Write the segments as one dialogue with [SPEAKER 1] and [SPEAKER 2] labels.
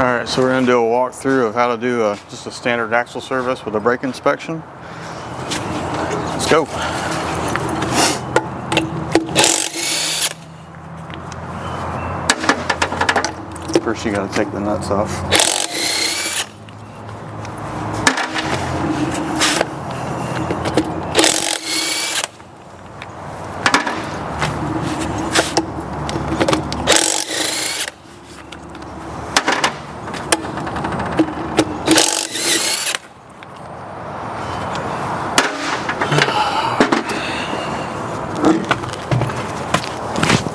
[SPEAKER 1] Alright, so we're going to do a walkthrough of how to do just a standard axle service with a brake inspection. Let's go. First you got to take the nuts off.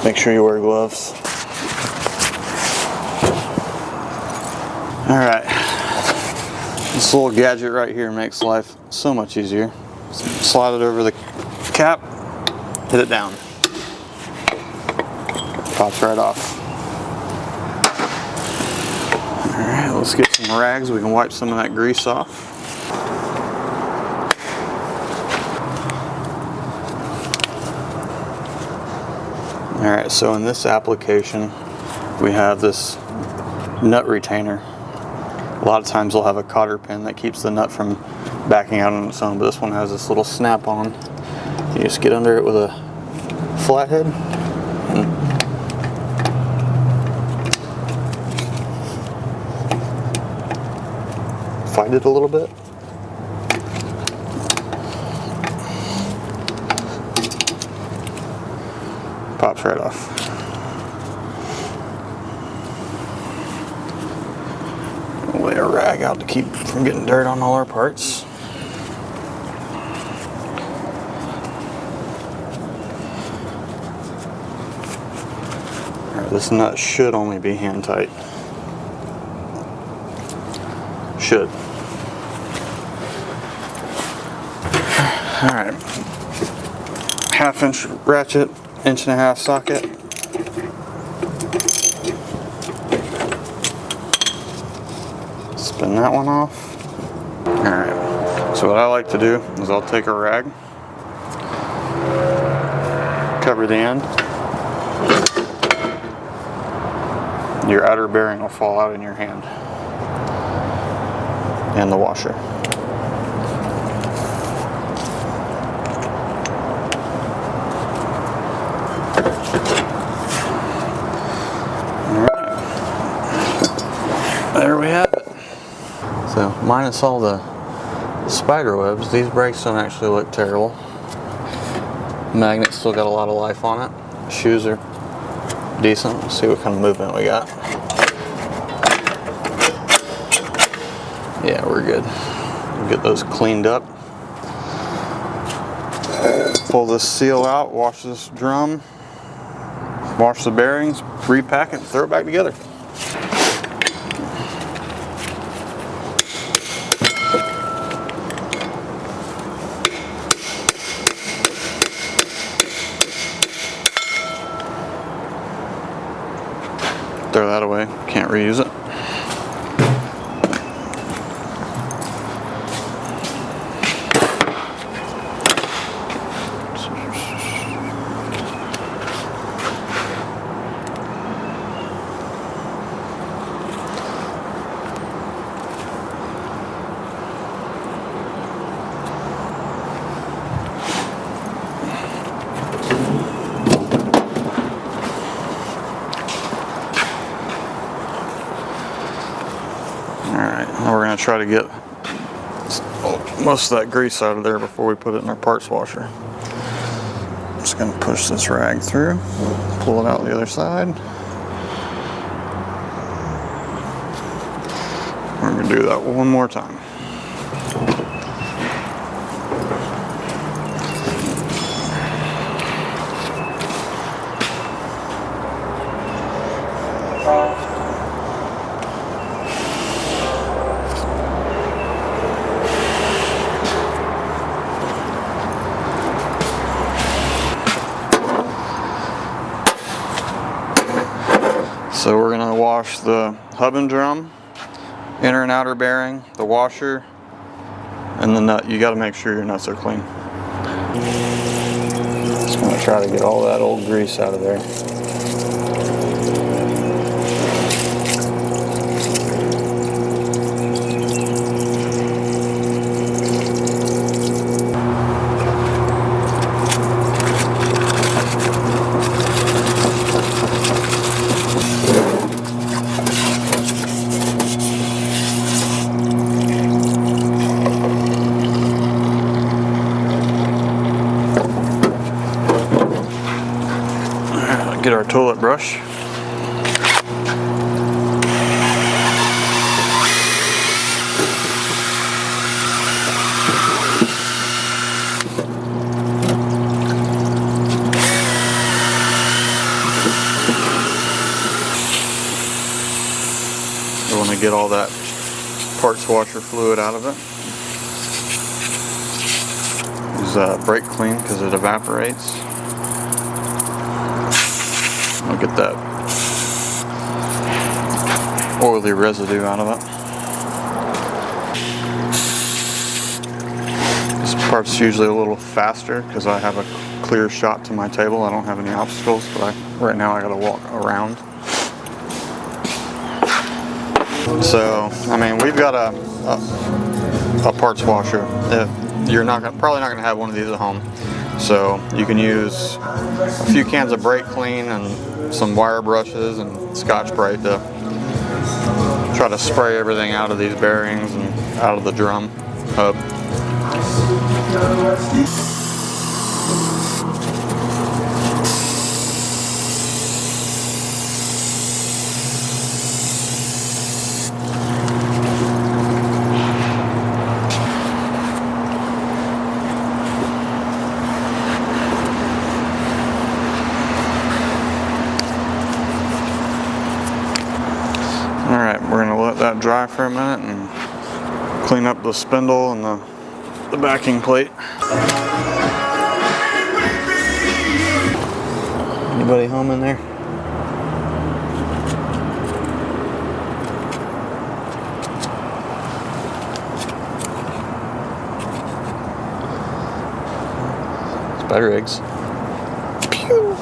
[SPEAKER 1] Make sure you wear gloves. Alright, this little gadget right here makes life so much easier. Slide it over the cap, hit it down. Pops right off. Alright, let's get some rags. We can wipe some of that grease off. Alright, so in this application we have this nut retainer. A lot of times they'll have a cotter pin that keeps the nut from backing out on its own, but this one has this little snap on. You just get under it with a flathead and fight it a little bit. Pops right off. Lay a rag out to keep from getting dirt on all our parts. Alright, this nut should only be hand tight. Should. Alright. 1/2 inch ratchet, 1.5 inch socket. Spin that one off. Alright, so what I like to do is I'll take a rag, cover the end. Your outer bearing will fall out in your hand. And the washer. There we have it. So minus all the spider webs, these brakes don't actually look terrible. Magnet's still got a lot of life on it. Shoes are decent. Let's see what kind of movement we got. Yeah, we're good. We'll get those cleaned up. Pull this seal out, wash this drum, wash the bearings, repack it, throw it back together. Throw that away, can't reuse it. Now we're going to try to get most of that grease out of there before we put it in our parts washer. I'm just going to push this rag through, pull it out the other side. We're going to do that one more time. So we're going to wash the hub and drum, inner and outer bearing, the washer, and the nut. You got to make sure your nuts are clean. Just going to try to get all that old grease out of there. Get our toilet brush. We want to get all that parts washer fluid out of it. Use brake clean because it evaporates. I'll get that oily residue out of it. This part's usually a little faster because I have a clear shot to my table. I don't have any obstacles, but right now I gotta walk around. So, I mean, we've got a parts washer. You're probably not gonna have one of these at home. So you can use a few cans of brake clean and some wire brushes and Scotch-Brite to try to spray everything out of these bearings and out of the drum hub. Alright, we're going to let that dry for a minute and clean up the spindle and the backing plate. Anybody home in there? Spider eggs. Pew!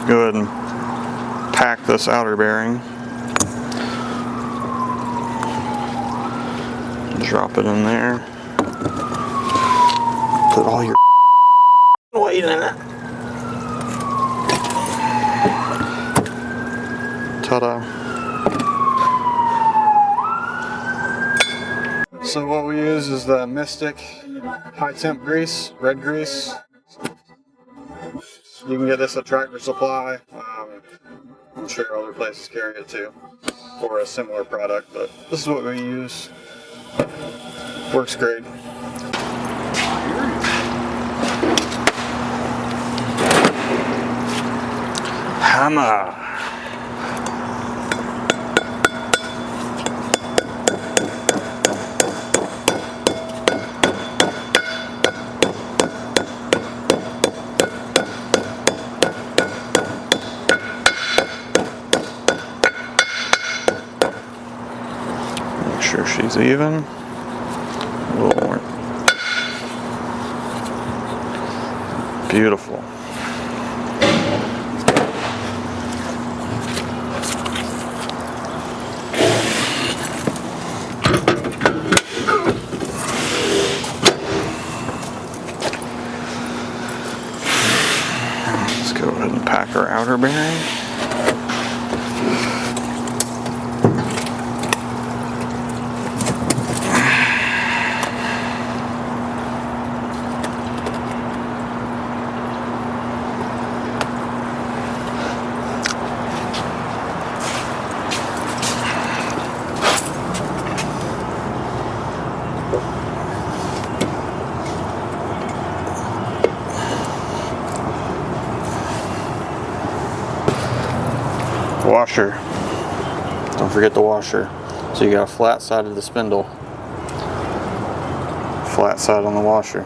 [SPEAKER 1] Go ahead and pack this outer bearing. Drop it in there. Put all your weight in it. Ta-da. So what we use is the Mystic high temp grease, red grease. You can get this at Tractor Supply. I'm sure other places carry it too for a similar product, but this is what we use. Works great. Hammer. Sure she's even. A little more. Beautiful. Let's go ahead and pack our outer bearing. Washer. Don't forget the washer. So you got a flat side of the spindle, flat side on the washer.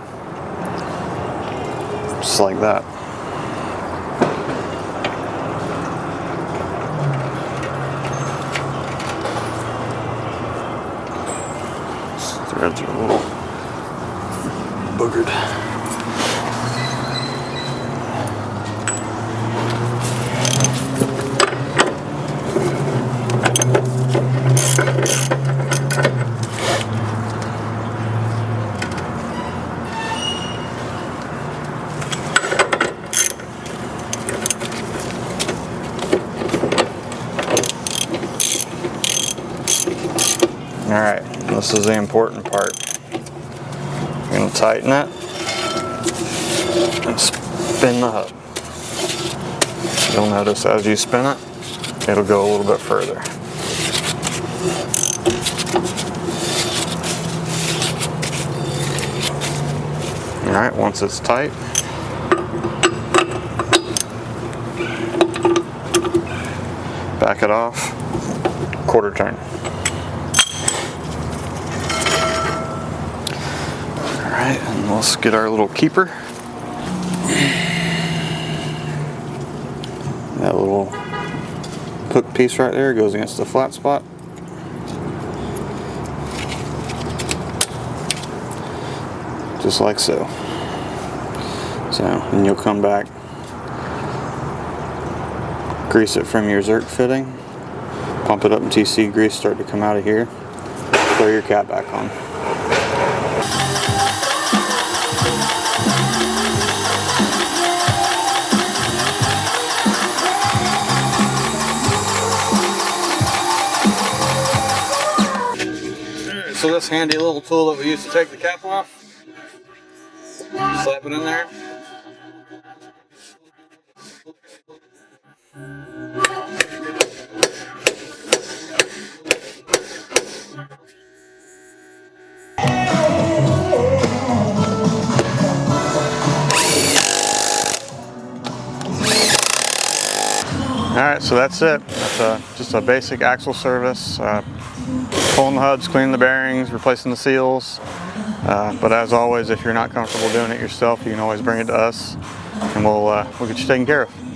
[SPEAKER 1] Just like that. Threads are a little boogered. Alright, this is the important part. You're going to tighten it and spin the hub. You'll notice as you spin it, it'll go a little bit further. Alright, once it's tight, back it off, quarter turn. Alright, and let's get our little keeper. That little hook piece right there goes against the flat spot. Just like so. And you'll come back, grease it from your Zerk fitting, pump it up until you see grease start to come out of here, throw your cap back on. So this handy little tool that we use to take the cap off, slap it in there. Alright, so that's it. That's just a basic axle service. Pulling the hubs, cleaning the bearings, replacing the seals. But as always, if you're not comfortable doing it yourself, you can always bring it to us and we'll get you taken care of.